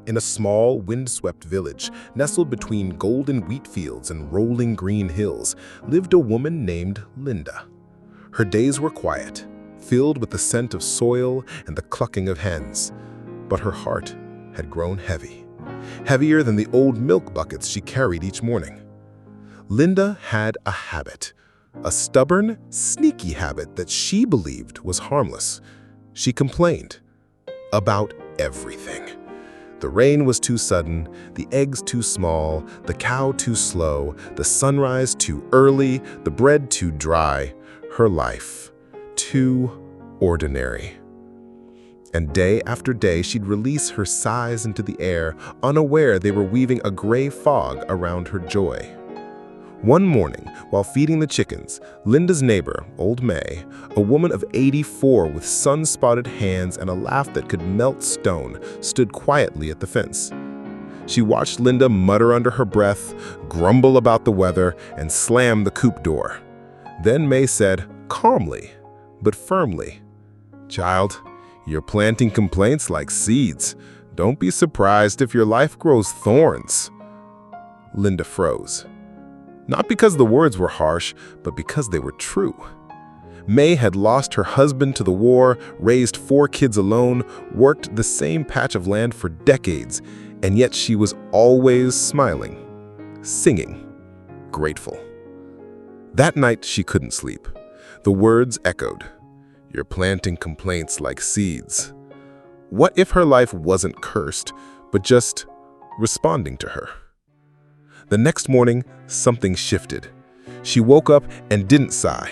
In a small, windswept village, nestled between golden wheat fields and rolling green hills, lived a woman named Linda. Her days were quiet, filled with the scent of soil and the clucking of hens. But her heart had grown heavy, heavier than the old milk buckets she carried each morning. Linda had a habit, a stubborn, sneaky habit that she believed was harmless. She complained about everything. The rain was too sudden, the eggs too small, the cow too slow, the sunrise too early, the bread too dry, her life too ordinary. And day after day, she'd release her sighs into the air, unaware they were weaving a gray fog around her joy. One morning, while feeding the chickens, Linda's neighbor, Old May, a woman of 84 with sun-spotted hands and a laugh that could melt stone, stood quietly at the fence. She watched Linda mutter under her breath, grumble about the weather, and slam the coop door. Then May said, calmly, but firmly, "Child, you're planting complaints like seeds. Don't be surprised if your life grows thorns." Linda froze. Not because the words were harsh, but because they were true. May had lost her husband to the war, raised 4 kids alone, worked the same patch of land for decades, and yet she was always smiling, singing, grateful. That night she couldn't sleep. The words echoed, "You're planting complaints like seeds." What if her life wasn't cursed, but just responding to her? The next morning, something shifted. She woke up and didn't sigh.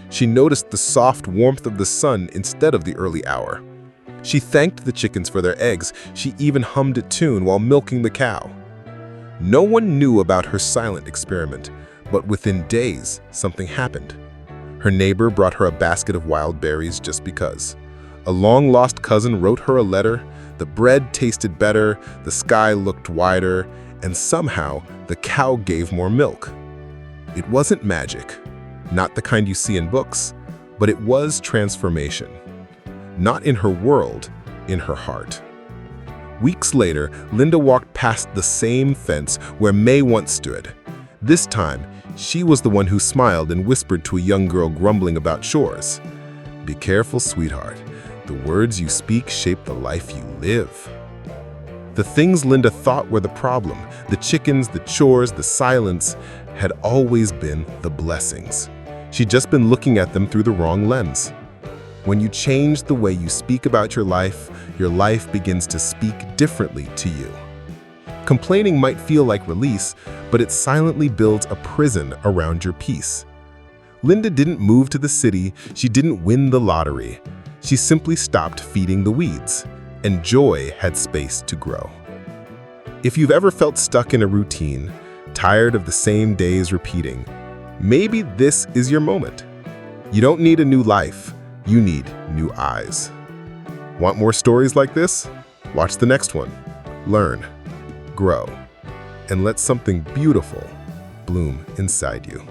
She noticed the soft warmth of the sun instead of the early hour. She thanked the chickens for their eggs. She even hummed a tune while milking the cow. No one knew about her silent experiment, but within days, something happened. Her neighbor brought her a basket of wild berries just because. A long-lost cousin wrote her a letter. The bread tasted better, the sky looked wider, and somehow the cow gave more milk. It wasn't magic, not the kind you see in books, but it was transformation. Not in her world, in her heart. Weeks later, Linda walked past the same fence where May once stood. This time, she was the one who smiled and whispered to a young girl grumbling about chores. "Be careful, sweetheart. The words you speak shape the life you live." The things Linda thought were the problem, the chickens, the chores, the silence, had always been the blessings. She'd just been looking at them through the wrong lens. When you change the way you speak about your life begins to speak differently to you. Complaining might feel like release, but it silently builds a prison around your peace. Linda didn't move to the city, she didn't win the lottery. She simply stopped feeding the weeds, and joy had space to grow. If you've ever felt stuck in a routine, tired of the same days repeating, maybe this is your moment. You don't need a new life, you need new eyes. Want more stories like this? Watch the next one. Learn, grow, and let something beautiful bloom inside you.